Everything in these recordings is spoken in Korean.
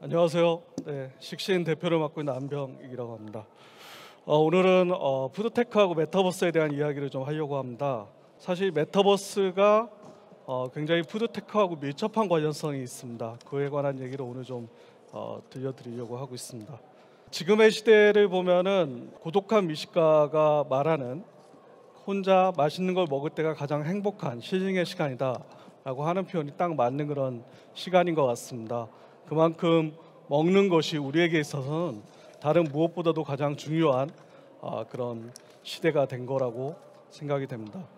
안녕하세요. 네, 식신 대표를 맡고 있는 안병익이라고 합니다. 오늘은 푸드테크하고 메타버스에 대한 이야기를 좀 하려고 합니다. 사실 메타버스가 굉장히 푸드테크하고 밀접한 관련성이 있습니다. 그에 관한 얘기를 오늘 좀 들려드리려고 하고 있습니다. 지금의 시대를 보면은 고독한 미식가가 말하는 혼자 맛있는 걸 먹을 때가 가장 행복한 힐링의 시간이다라고 하는 표현이 딱 맞는 그런 시간인 것 같습니다. 그만큼 먹는 것이 우리에게 있어서는 다른 무엇보다도 가장 중요한 그런 시대가 된 거라고 생각이 됩니다.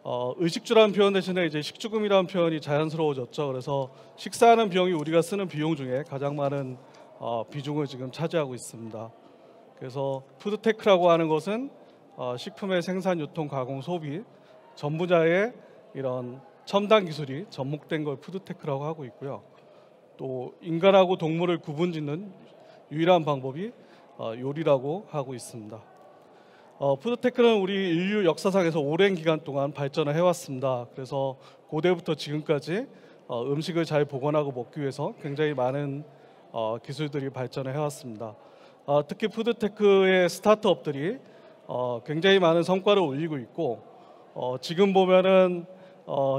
의식주라는 표현 대신에 이제 식주금이라는 표현이 자연스러워졌죠. 그래서 식사하는 비용이 우리가 쓰는 비용 중에 가장 많은 비중을 지금 차지하고 있습니다. 그래서 푸드테크라고 하는 것은 식품의 생산, 유통, 가공, 소비 전부자의 이런 첨단 기술이 접목된 걸 푸드테크라고 하고 있고요. 또 인간하고 동물을 구분짓는 유일한 방법이 요리라고 하고 있습니다. 푸드테크는 우리 인류 역사상에서 오랜 기간 동안 발전을 해왔습니다. 그래서 고대부터 지금까지 음식을 잘 보관하고 먹기 위해서 굉장히 많은 기술들이 발전을 해왔습니다. 특히 푸드테크의 스타트업들이 굉장히 많은 성과를 올리고 있고 지금 보면은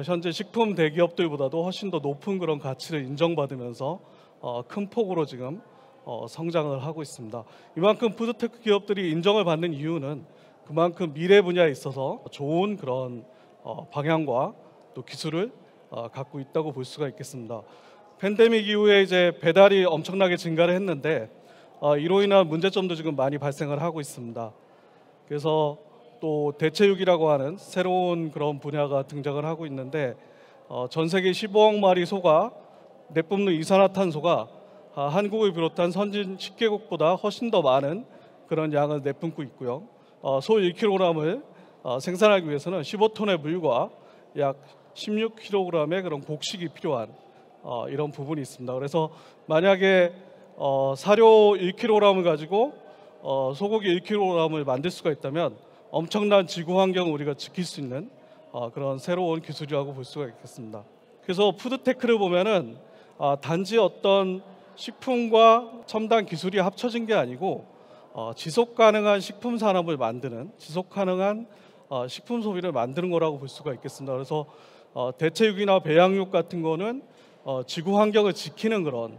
현재 식품 대기업들보다도 훨씬 더 높은 그런 가치를 인정받으면서 큰 폭으로 지금 성장을 하고 있습니다. 이만큼 푸드테크 기업들이 인정을 받는 이유는 그만큼 미래 분야에 있어서 좋은 그런 방향과 또 기술을 갖고 있다고 볼 수가 있겠습니다. 팬데믹 이후에 이제 배달이 엄청나게 증가를 했는데 이로 인한 문제점도 지금 많이 발생을 하고 있습니다. 그래서 또 대체육이라고 하는 새로운 그런 분야가 등장을 하고 있는데 전 세계 15억 마리 소가 내뿜는 이산화탄소가 한국을 비롯한 선진 10개국보다 훨씬 더 많은 그런 양을 내뿜고 있고요. 소 1kg을 생산하기 위해서는 15톤의 물과 약 16kg의 그런 곡식이 필요한 이런 부분이 있습니다. 그래서 만약에 사료 1kg을 가지고 소고기 1kg을 만들 수가 있다면 엄청난 지구 환경을 우리가 지킬 수 있는 그런 새로운 기술이라고 볼 수가 있겠습니다. 그래서 푸드테크를 보면은 단지 어떤 식품과 첨단 기술이 합쳐진 게 아니고 지속 가능한 식품 산업을 만드는 지속 가능한 식품 소비를 만드는 거라고 볼 수가 있겠습니다. 그래서 대체육이나 배양육 같은 거는 지구 환경을 지키는 그런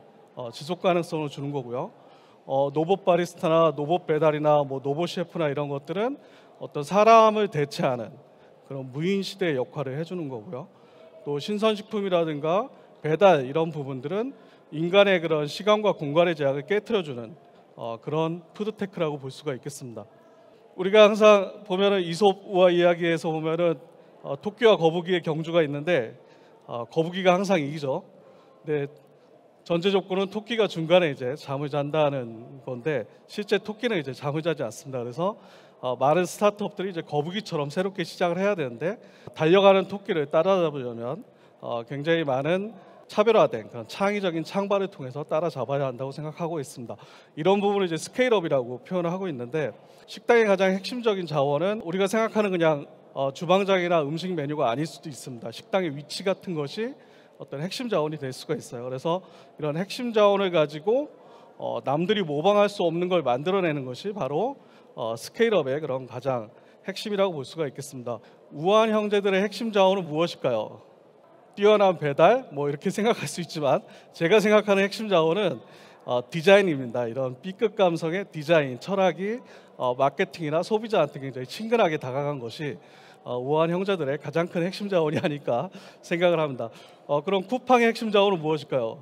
지속 가능성을 주는 거고요. 로봇 바리스타나 로봇 배달이나 뭐 로봇 셰프나 이런 것들은 어떤 사람을 대체하는 그런 무인 시대의 역할을 해주는 거고요. 또 신선식품이라든가 배달 이런 부분들은 인간의 그런 시간과 공간의 제약을 깨트려주는 그런 푸드테크라고 볼 수가 있겠습니다. 우리가 항상 보면은 이솝 이야기에서 보면은 토끼와 거북이의 경주가 있는데 거북이가 항상 이기죠. 근데 전제 조건은 토끼가 중간에 이제 잠을 잔다는 건데 실제 토끼는 이제 잠을 자지 않습니다. 그래서 많은 스타트업들이 이제 거북이처럼 새롭게 시작을 해야 되는데 달려가는 토끼를 따라잡으려면 굉장히 많은 차별화된 그런 창의적인 창발을 통해서 따라잡아야 한다고 생각하고 있습니다. 이런 부분을 이제 스케일업이라고 표현을 하고 있는데 식당의 가장 핵심적인 자원은 우리가 생각하는 그냥 주방장이나 음식 메뉴가 아닐 수도 있습니다. 식당의 위치 같은 것이 어떤 핵심 자원이 될 수가 있어요. 그래서 이런 핵심 자원을 가지고 남들이 모방할 수 없는 걸 만들어내는 것이 바로 스케일업의 그런 가장 핵심이라고 볼 수가 있겠습니다. 우한 형제들의 핵심 자원은 무엇일까요? 뛰어난 배달 뭐 이렇게 생각할 수 있지만 제가 생각하는 핵심 자원은 디자인입니다. 이런 B급 감성의 디자인, 철학이 마케팅이나 소비자한테 굉장히 친근하게 다가간 것이 우한 형제들의 가장 큰 핵심 자원이 아닐까 생각을 합니다. 그럼 쿠팡의 핵심 자원은 무엇일까요?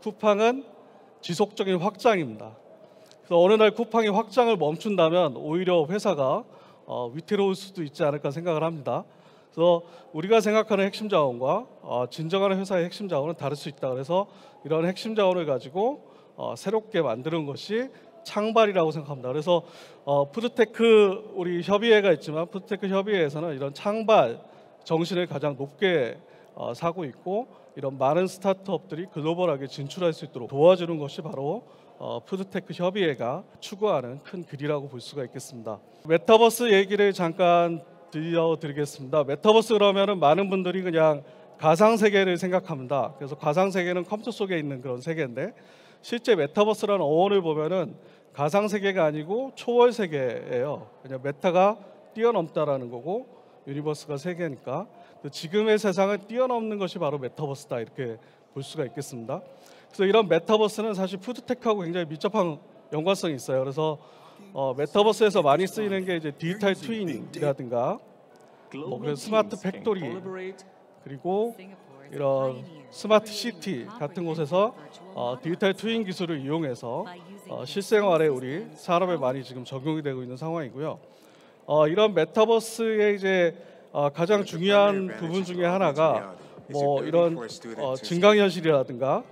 쿠팡은 지속적인 확장입니다. 그래서 어느 날 쿠팡이 확장을 멈춘다면 오히려 회사가 위태로울 수도 있지 않을까 생각을 합니다. 그래서 우리가 생각하는 핵심 자원과 진정한 회사의 핵심 자원은 다를 수 있다. 그래서 이런 핵심 자원을 가지고 새롭게 만드는 것이 창발이라고 생각합니다. 그래서 푸드테크 우리 협의회가 있지만 푸드테크 협의회에서는 이런 창발 정신을 가장 높게 사고 있고 이런 많은 스타트업들이 글로벌하게 진출할 수 있도록 도와주는 것이 바로 푸드테크 협의회가 추구하는 큰 길이라고 볼 수가 있겠습니다. 메타버스 얘기를 잠깐 들려드리겠습니다. 메타버스 그러면은 많은 분들이 그냥 가상 세계를 생각합니다. 그래서 가상 세계는 컴퓨터 속에 있는 그런 세계인데 실제 메타버스라는 어원을 보면은 가상 세계가 아니고 초월 세계예요. 그냥 메타가 뛰어넘다라는 거고 유니버스가 세계니까 지금의 세상을 뛰어넘는 것이 바로 메타버스다 이렇게 볼 수가 있겠습니다. 그래서 이런 메타버스는 사실 푸드테크하고 굉장히 밀접한 연관성이 있어요. 그래서 메타버스에서 많이 쓰이는 게 이제 디지털 트윈이라든가 그래서 스마트 팩토리 그리고 이런 스마트 시티 같은 곳에서 디지털 트윈 기술을 이용해서 실생활에 우리 산업에 많이 지금 적용이 되고 있는 상황이고요. 이런 메타버스의 이제 가장 중요한 부분 중에 하나가 뭐 이런 증강현실이라든가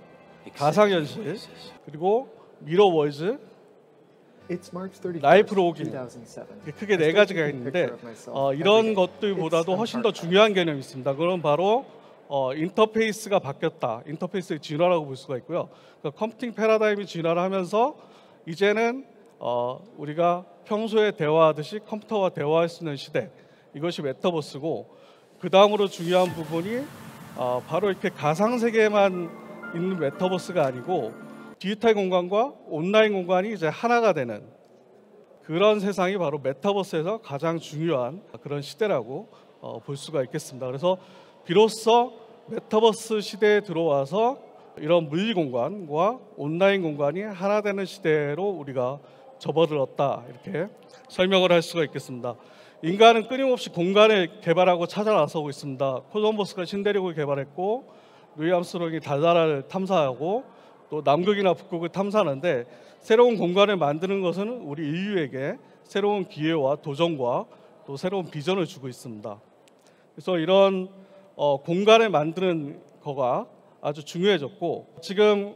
가상현실 그리고 미러월즈 라이프 로깅 크게 네 가지가 있는데 이런 것들보다도 훨씬 더 중요한 개념이 있습니다. 그건 바로 인터페이스가 바뀌었다. 인터페이스의 진화라고 볼 수가 있고요. 그러니까 컴퓨팅 패러다임이 진화를 하면서 이제는 우리가 평소에 대화하듯이 컴퓨터와 대화할 수 있는 시대, 이것이 메타버스고 그 다음으로 중요한 부분이 바로 이렇게 가상 세계에만 있는 메타버스가 아니고 디지털 공간과 온라인 공간이 이제 하나가 되는 그런 세상이 바로 메타버스에서 가장 중요한 그런 시대라고 볼 수가 있겠습니다. 그래서 비로소 메타버스 시대에 들어와서 이런 물리 공간과 온라인 공간이 하나 되는 시대로 우리가 접어들었다 이렇게 설명을 할 수가 있겠습니다. 인간은 끊임없이 공간을 개발하고 찾아 나서고 있습니다. 콜럼버스가 신대륙을 개발했고 루이 암스트롱이 달나라를 탐사하고 또 남극이나 북극을 탐사하는데 새로운 공간을 만드는 것은 우리 인류에게 새로운 기회와 도전과 또 새로운 비전을 주고 있습니다. 그래서 이런 공간을 만드는 거가 아주 중요해졌고 지금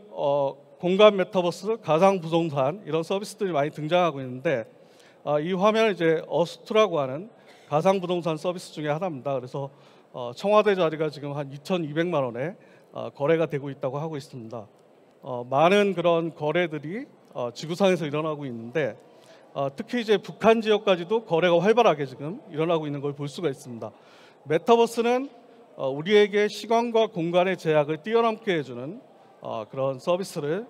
공간 메타버스, 가상 부동산 이런 서비스들이 많이 등장하고 있는데 이 화면은 이제 어스트라고 하는 가상 부동산 서비스 중에 하나입니다. 그래서 청와대 자리가 지금 한 2,200만 원에 거래가 되고 있다고 하고 있습니다. 많은 그런 거래들이 지구상에서 일어나고 있는데 특히 이제 북한 지역까지도 거래가 활발하게 지금 일어나고 있는 걸 볼 수가 있습니다. 메타버스는 우리에게 시간과 공간의 제약을 뛰어넘게 해주는 그런 서비스를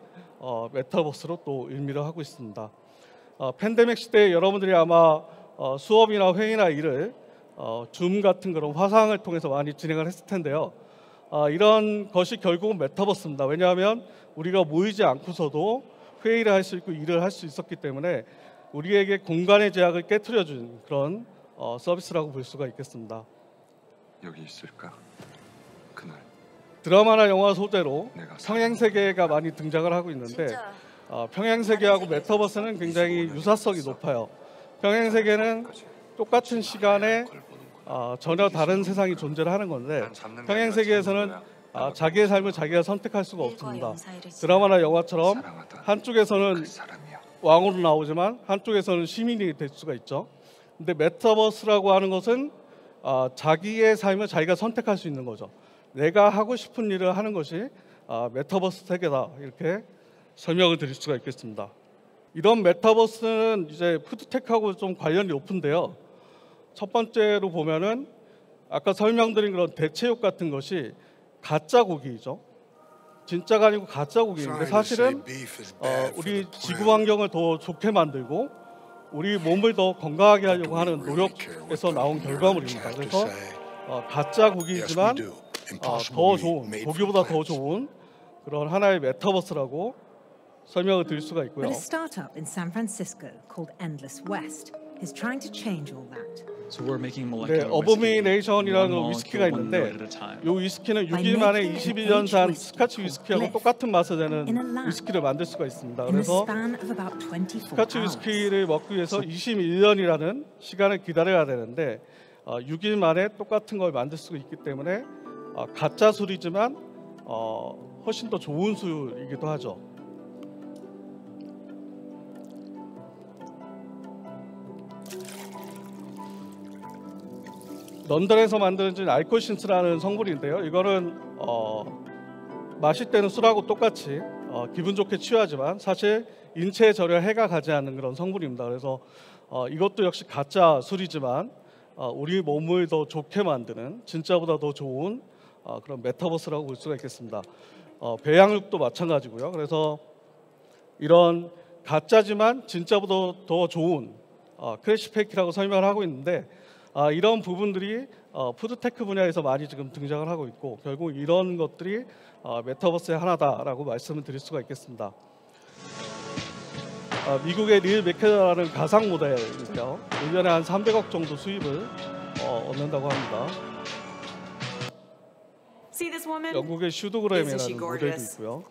메타버스로 또 의미를 하고 있습니다. 팬데믹 시대에 여러분들이 아마 수업이나 회의나 일을 줌 같은 그런 화상을 통해서 많이 진행을 했을 텐데요. 이런 것이 결국은 메타버스입니다. 왜냐하면 우리가 모이지 않고서도 회의를 할 수 있고 일을 할 수 있었기 때문에 우리에게 공간의 제약을 깨트려준 그런 서비스라고 볼 수가 있겠습니다. 여기 있을까? 그날 드라마나 영화 소재로 평행세계가 많이 등장을 하고 있는데 평행세계하고 메타버스는 굉장히 유사성이 높아요. 평행세계는 똑같은 시간에 전혀 다른 세상이 존재를 하는 건데 평행세계에서는 자기의 삶을 자기가 선택할 수가 없습니다. 드라마나 영화처럼 한쪽에서는 왕으로 나오지만 한쪽에서는 시민이 될 수가 있죠. 근데 메타버스라고 하는 것은 자기의 삶을 자기가 선택할 수 있는 거죠. 내가 하고 싶은 일을 하는 것이 메타버스 세계다 이렇게 설명을 드릴 수가 있겠습니다. 이런 메타버스는 이제 푸드테크하고 좀 관련이 높은데요. 첫 번째로 보면은 아까 설명드린 그런 대체육 같은 것이 가짜 고기죠. 진짜가 아니고 가짜 고기인데 사실은 우리 지구 환경을 더 좋게 만들고 우리 몸을 더 건강하게 하려고 하는 노력에서 나온 결과물입니다. 그래서 가짜 고기이지만 더 좋은, 고기보다 더 좋은 그런 하나의 메타버스라고 설명을 드릴 수가 있고요. But a startup in San Francisco called Endless West is trying to change all that. So we're making 네, molecular whiskey, 어보미네이션이라는 one 위스키가 molecule, one 있는데 note at a time. 이 위스키는 6일 만에 21년산 스카치 위스키하고 똑같은 맛을 내는 위스키를 만들 수가 있습니다. In the 그래서 span of about 24 스카치 hours. 위스키를 먹기 위해서 21년이라는 시간을 기다려야 되는데 6일 만에 똑같은 걸 만들 수 있기 때문에 가짜 술이지만 훨씬 더 좋은 술이기도 하죠. 런던에서 만드는 알코신스라는 성분인데요. 이거는 마실 때는 술하고 똑같이 기분 좋게 취하지만 사실 인체에 전혀 해가 가지 않는 그런 성분입니다. 그래서 이것도 역시 가짜 술이지만 우리 몸을 더 좋게 만드는 진짜보다 더 좋은 그런 메타버스라고 볼 수가 있겠습니다. 배양육도 마찬가지고요. 그래서 이런 가짜지만 진짜보다 더 좋은 크래시팩이라고 설명을 하고 있는데 이런 부분들이 푸드테크 분야에서 많이 지금 등장을 하고 있고 결국 이런 것들이 메타버스의 하나다라고 말씀을 드릴 수가 있겠습니다. 미국의 릴 맥케라는 가상 모델인데요. 1년에 한 300억 정도 수입을 얻는다고 합니다. See this woman? 영국의 슈드그램이라는 Isn't she 모델도 gorgeous? 있고요.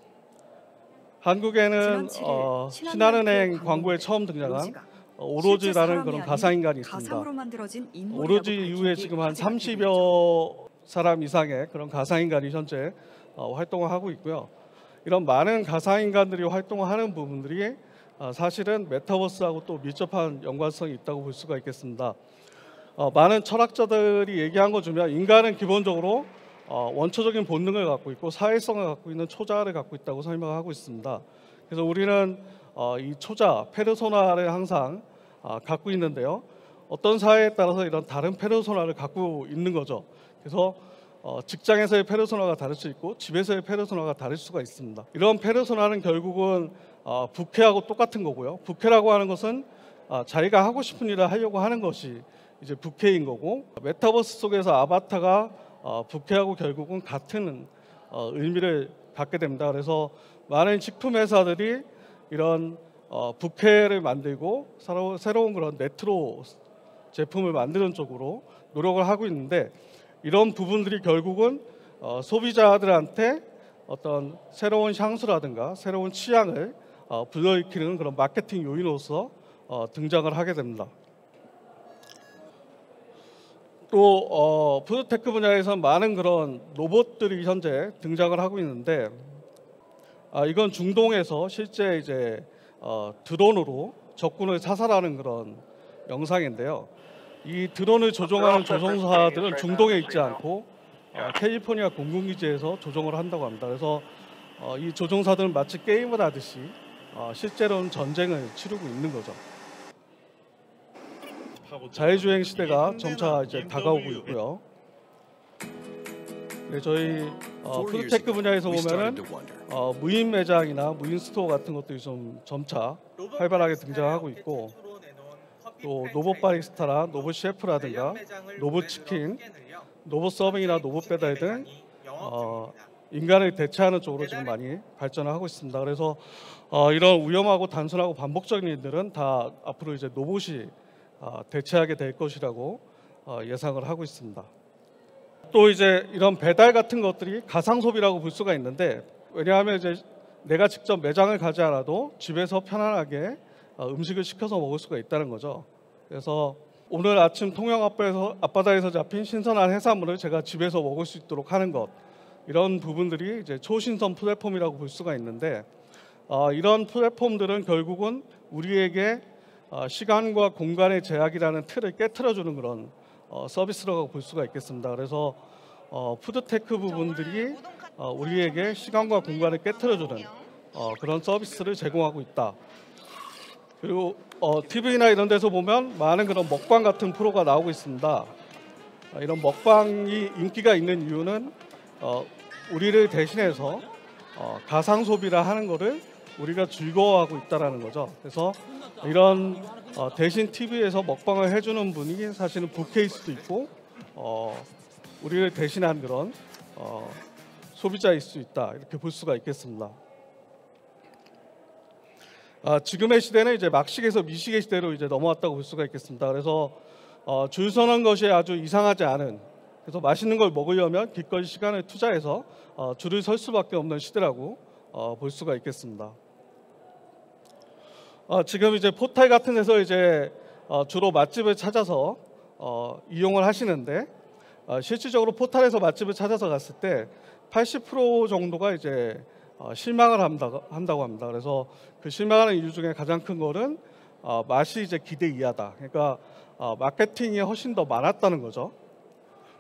한국에는 지난 7일 신한은행 광고에 광고에 처음 등장한 로지가 오로지라는 그런 가상인간이 있습니다. 가상으로 만들어진 인물이라고 오로지 밝힌 이후에 뒤 지금 한 화제가 되고 있죠. 30여 사람 이상의 그런 가상인간이 현재 활동을 하고 있고요. 이런 많은 가상인간들이 활동을 하는 부분들이 사실은 메타버스하고 또 밀접한 연관성이 있다고 볼 수가 있겠습니다. 많은 철학자들이 얘기한 것 중에 인간은 기본적으로 원초적인 본능을 갖고 있고 사회성을 갖고 있는 초자를 갖고 있다고 설명하고 있습니다. 그래서 우리는 이 초자, 페르소나를 항상 갖고 있는데요. 어떤 사회에 따라서 이런 다른 페르소나를 갖고 있는 거죠. 그래서 직장에서의 페르소나가 다를 수 있고 집에서의 페르소나가 다를 수가 있습니다. 이런 페르소나는 결국은 부캐하고 똑같은 거고요. 부캐라고 하는 것은 자기가 하고 싶은 일을 하려고 하는 것이 이제 부캐인 거고 메타버스 속에서 아바타가 부캐하고 결국은 같은 의미를 갖게 됩니다. 그래서 많은 식품 회사들이 이런 부캐를 만들고 새로운 그런 레트로 제품을 만드는 쪽으로 노력을 하고 있는데 이런 부분들이 결국은 소비자들한테 어떤 새로운 향수라든가 새로운 취향을 불러일으키는 그런 마케팅 요인으로서 등장을 하게 됩니다. 또 푸드테크 분야에서 많은 그런 로봇들이 현재 등장을 하고 있는데 이건 중동에서 실제 이제 드론으로 적군을 사살하는 그런 영상인데요. 이 드론을 조종하는 조종사들은 중동에 있지 않고 캘리포니아 공군기지에서 조종을 한다고 합니다. 그래서 이 조종사들은 마치 게임을 하듯이 실제로는 전쟁을 치르고 있는 거죠. 자율주행 시대가 점차 이제 다가오고 있고요. 네, 저희 푸드테크 분야에서 보면은 무인 매장이나 무인 스토어 같은 것들이 좀 점차 활발하게 등장하고 있고 또 로봇 바리스타나 로봇 셰프라든가 로봇 치킨, 로봇 서빙이나 로봇 배달 등 인간을 대체하는 쪽으로 지금 많이 발전을 하고 있습니다. 그래서 이런 위험하고 단순하고 반복적인 일들은 다 앞으로 이제 로봇이 대체하게 될 것이라고 예상을 하고 있습니다. 또 이제 이런 배달 같은 것들이 가상 소비라고 볼 수가 있는데 왜냐하면 이제 내가 직접 매장을 가지 않아도 집에서 편안하게 음식을 시켜서 먹을 수가 있다는 거죠. 그래서 오늘 아침 통영 앞바다에서 잡힌 신선한 해산물을 제가 집에서 먹을 수 있도록 하는 것 이런 부분들이 이제 초신선 플랫폼이라고 볼 수가 있는데 이런 플랫폼들은 결국은 우리에게 시간과 공간의 제약이라는 틀을 깨트려주는 그런 서비스라고 볼 수가 있겠습니다. 그래서 푸드테크 부분들이 우리에게 시간과 공간을 깨트려주는 그런 서비스를 제공하고 있다. 그리고 TV나 이런 데서 보면 많은 그런 먹방 같은 프로가 나오고 있습니다. 이런 먹방이 인기가 있는 이유는 우리를 대신해서 가상 소비를 하는 것을 우리가 즐거워하고 있다라는 거죠. 그래서 이런 대신 TV에서 먹방을 해주는 분이 사실은 부캐일 수도 있고 우리를 대신한 그런 소비자일 수 있다 이렇게 볼 수가 있겠습니다. 지금의 시대는 이제 막식에서 미식의 시대로 이제 넘어왔다고 볼 수가 있겠습니다. 그래서 줄 서는 것이 아주 이상하지 않은 그래서 맛있는 걸 먹으려면 기꺼이 시간을 투자해서 줄을 설 수밖에 없는 시대라고 볼 수가 있겠습니다. 지금 이제 포탈 같은 데서 이제 주로 맛집을 찾아서 이용을 하시는데 실질적으로 포탈에서 맛집을 찾아서 갔을 때 80% 정도가 이제 실망을 한다고 합니다. 그래서 그 실망하는 이유 중에 가장 큰 거는 맛이 이제 기대 이하다. 그러니까 마케팅이 훨씬 더 많았다는 거죠.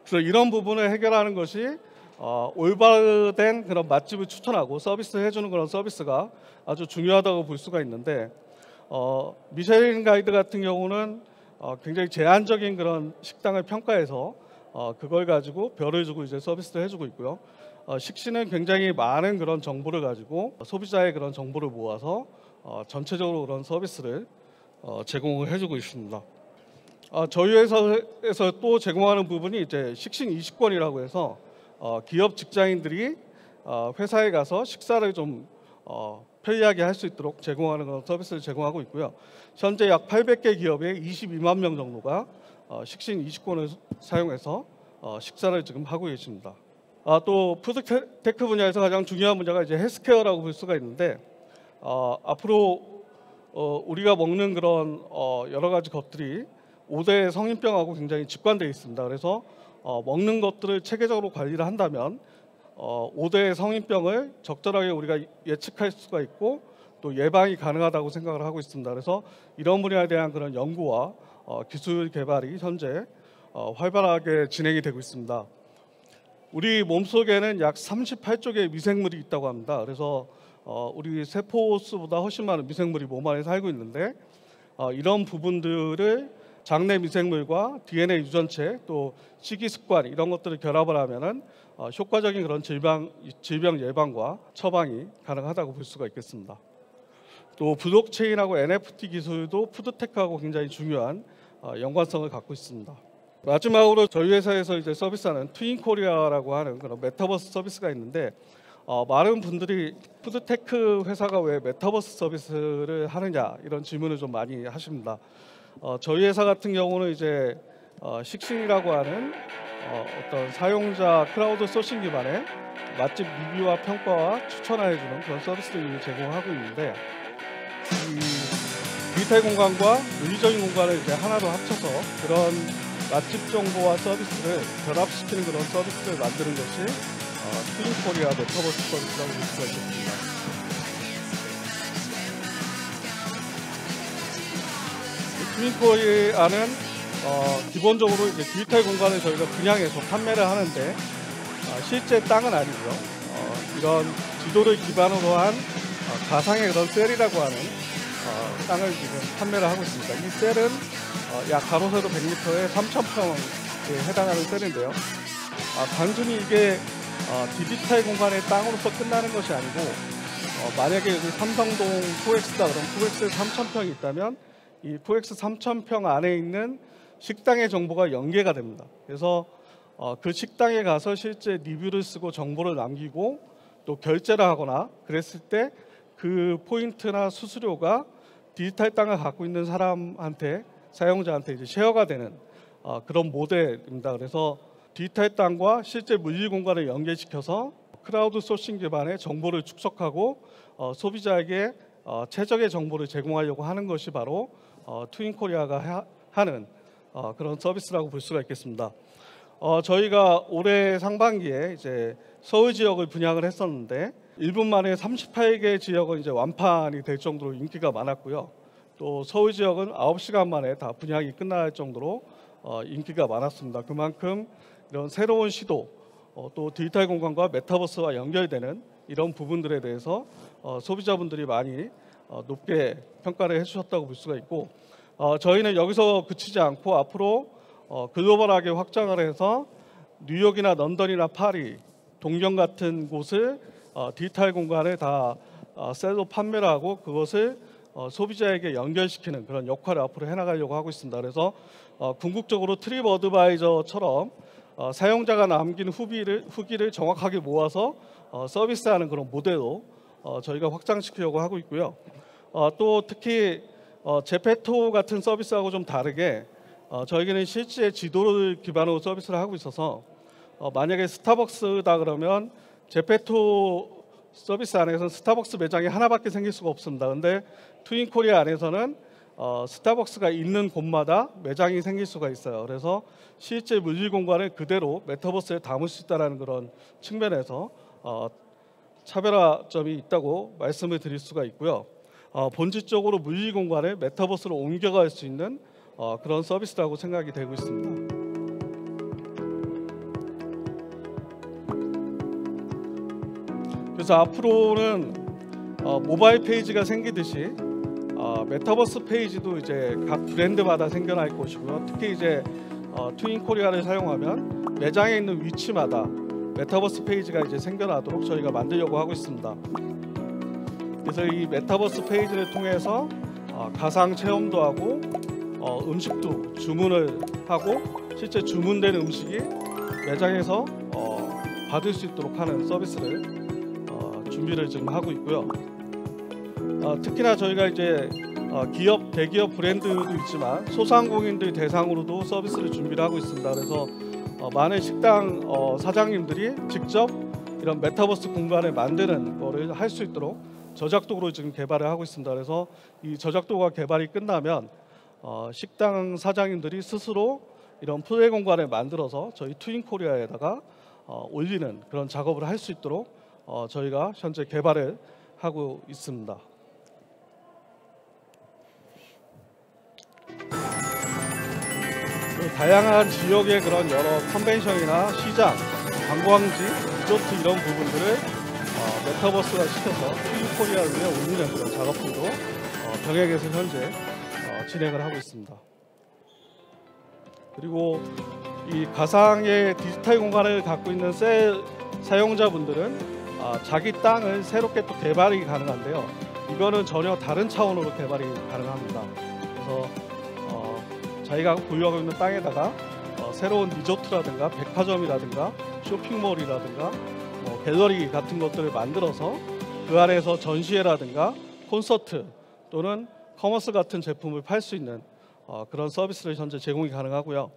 그래서 이런 부분을 해결하는 것이 올바른 그런 맛집을 추천하고 서비스를 해주는 그런 서비스가 아주 중요하다고 볼 수가 있는데 미쉐린 가이드 같은 경우는 굉장히 제한적인 그런 식당을 평가해서 그걸 가지고 별을 주고 이제 서비스를 해주고 있고요. 6시는 굉장히 많은 그런 정보를 가지고 소비자의 그런 정보를 모아서 전체적으로 그런 서비스를 제공을 해주고 있습니다. 저희 회사에서 또 제공하는 부분이 이제 식신 이식권이라고 해서 기업 직장인들이 회사에 가서 식사를 좀 편리하게 할 수 있도록 제공하는 그런 서비스를 제공하고 있고요. 현재 약 800개 기업의 22만 명 정도가 식신 이식권을 사용해서 식사를 지금 하고 계십니다. 또 푸드테크 분야에서 가장 중요한 분야가 이제 헬스케어라고 볼 수가 있는데 앞으로 우리가 먹는 그런 여러 가지 것들이 5대 성인병하고 굉장히 직관되어 있습니다. 그래서 먹는 것들을 체계적으로 관리를 한다면 5대 성인병을 적절하게 우리가 예측할 수가 있고 또 예방이 가능하다고 생각을 하고 있습니다. 그래서 이런 분야에 대한 그런 연구와 기술 개발이 현재 활발하게 진행이 되고 있습니다. 우리 몸속에는 약 38조 개의 미생물이 있다고 합니다. 그래서 우리 세포수보다 훨씬 많은 미생물이 몸 안에 살고 있는데 이런 부분들을 장내 미생물과 DNA 유전체 또 식이 습관 이런 것들을 결합을 하면은 효과적인 그런 질병 예방과 처방이 가능하다고 볼 수가 있겠습니다. 또 블록체인하고 NFT 기술도 푸드테크하고 굉장히 중요한 연관성을 갖고 있습니다. 마지막으로 저희 회사에서 이제 서비스하는 트윈코리아라고 하는 그런 메타버스 서비스가 있는데 많은 분들이 푸드테크 회사가 왜 메타버스 서비스를 하느냐 이런 질문을 좀 많이 하십니다. 저희 회사 같은 경우는 이제 식신이라고 하는 어떤 사용자 크라우드 소싱 기반의 맛집 리뷰와 평가와 추천을 해주는 그런 서비스를 제공하고 있는데 이 디지털 공간과 물리적인 공간을 이제 하나로 합쳐서 그런 맛집 정보와 서비스를 결합시키는 그런 서비스를 만드는 것이 트윈코리아 메타버스 서비스라고 볼 수가 있겠습니다. 트윈코리아는 기본적으로 이제 디지털 공간을 저희가 분양해서 판매를 하는데 실제 땅은 아니고요. 이런 지도를 기반으로 한 가상의 그런 셀이라고 하는 땅을 지금 판매를 하고 있습니다. 이 셀은 약 가로 세로 100m에 3,000평에 해당하는 셀인데요. 단순히 이게 디지털 공간의 땅으로서 끝나는 것이 아니고 만약에 여기 삼성동 코엑스다 그럼 코엑스 3,000평이 있다면 이 코엑스 3,000평 안에 있는 식당의 정보가 연계가 됩니다. 그래서 그 식당에 가서 실제 리뷰를 쓰고 정보를 남기고 또 결제를 하거나 그랬을 때 그 포인트나 수수료가 디지털 땅을 갖고 있는 사람한테 사용자한테 이제 쉐어가 되는 그런 모델입니다. 그래서 디지털 땅과 실제 물리 공간을 연계시켜서 크라우드 소싱 기반의 정보를 축적하고 소비자에게 최적의 정보를 제공하려고 하는 것이 바로 트윈코리아가 하는 그런 서비스라고 볼 수가 있겠습니다. 저희가 올해 상반기에 이제 서울 지역을 분양을 했었는데 1분 만에 38개 지역은 이제 완판이 될 정도로 인기가 많았고요. 또 서울 지역은 9시간 만에 다 분양이 끝날 정도로 인기가 많았습니다. 그만큼 이런 새로운 시도, 또 디지털 공간과 메타버스와 연결되는 이런 부분들에 대해서 소비자분들이 많이 높게 평가를 해주셨다고 볼 수가 있고 저희는 여기서 그치지 않고 앞으로 글로벌하게 확장을 해서 뉴욕이나 런던이나 파리, 동경 같은 곳을 디지털 공간에 다 셀로 판매를 하고 그것을 소비자에게 연결시키는 그런 역할을 앞으로 해나가려고 하고 있습니다. 그래서 궁극적으로 트립 어드바이저처럼 사용자가 남긴 후기를 정확하게 모아서 서비스하는 그런 모델로 저희가 확장시키려고 하고 있고요. 또 특히 제페토 같은 서비스하고 좀 다르게 저희는 실제 지도를 기반으로 서비스를 하고 있어서 만약에 스타벅스다 그러면 제페토 서비스 안에서는 스타벅스 매장이 하나밖에 생길 수가 없습니다. 그런데 트윈코리아 안에서는 스타벅스가 있는 곳마다 매장이 생길 수가 있어요. 그래서 실제 물리 공간을 그대로 메타버스에 담을 수 있다는 그런 측면에서 차별화점이 있다고 말씀을 드릴 수가 있고요. 본질적으로 물리 공간을 메타버스로 옮겨갈 수 있는 그런 서비스라고 생각이 되고 있습니다. 그래서 앞으로는 모바일 페이지가 생기듯이 메타버스 페이지도 이제 각 브랜드마다 생겨날 것이고요. 특히 이제 트윈코리아를 사용하면 매장에 있는 위치마다 메타버스 페이지가 이제 생겨나도록 저희가 만들려고 하고 있습니다. 그래서 이 메타버스 페이지를 통해서 가상 체험도 하고 음식도 주문을 하고 실제 주문된 음식이 매장에서 받을 수 있도록 하는 서비스를 준비를 지금 하고 있고요. 특히나 저희가 이제 기업, 대기업 브랜드도 있지만 소상공인들 대상으로도 서비스를 준비를 하고 있습니다. 그래서 많은 식당 사장님들이 직접 이런 메타버스 공간을 만드는 거를 할 수 있도록 저작도로 지금 개발을 하고 있습니다. 그래서 이 저작도가 개발이 끝나면 식당 사장님들이 스스로 이런 플레이 공간을 만들어서 저희 트윈코리아에다가 올리는 그런 작업을 할 수 있도록 저희가 현재 개발을 하고 있습니다. 다양한 지역의 그런 여러 컨벤션이나 시장, 관광지, 리조트 이런 부분들을 메타버스화 시켜서 트윈코리아를 위해 올리는 그런 작업들도 병행해서 현재 진행을 하고 있습니다. 그리고 이 가상의 디지털 공간을 갖고 있는 셀 사용자분들은 자기 땅을 새롭게 또 개발이 가능한데요. 이거는 전혀 다른 차원으로 개발이 가능합니다. 그래서 자기가 보유하고 있는 땅에다가 새로운 리조트라든가 백화점이라든가 쇼핑몰이라든가 갤러리 같은 것들을 만들어서 그 안에서 전시회라든가 콘서트 또는 커머스 같은 제품을 팔 수 있는 그런 서비스를 현재 제공이 가능하고요.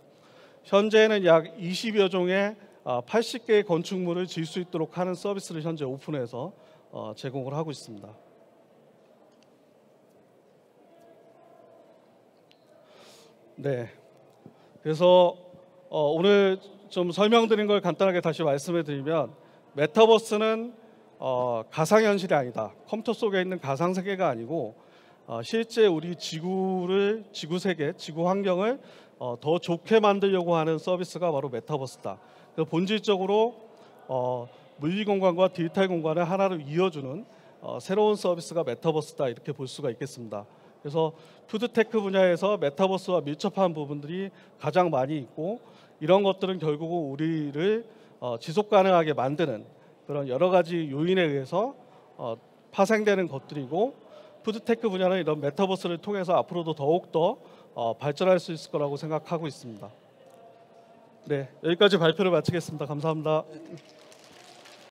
현재는 약 20여 종의 80개의 건축물을 지을 수 있도록 하는 서비스를 현재 오픈해서 제공을 하고 있습니다. 네, 그래서 오늘 좀 설명드린 걸 간단하게 다시 말씀해 드리면 메타버스는 가상현실이 아니다. 컴퓨터 속에 있는 가상세계가 아니고 실제 우리 지구세계, 지구 환경을 더 좋게 만들려고 하는 서비스가 바로 메타버스다. 그래서 본질적으로 물리공간과 디지털 공간을 하나로 이어주는 새로운 서비스가 메타버스다 이렇게 볼 수가 있겠습니다. 그래서 푸드테크 분야에서 메타버스와 밀접한 부분들이 가장 많이 있고 이런 것들은 결국 우리를 지속 가능하게 만드는 그런 여러 가지 요인에 의해서 파생되는 것들이고 푸드테크 분야는 이런 메타버스를 통해서 앞으로도 더욱더 발전할 수 있을 거라고 생각하고 있습니다. 네, 여기까지 발표를 마치겠습니다. 감사합니다.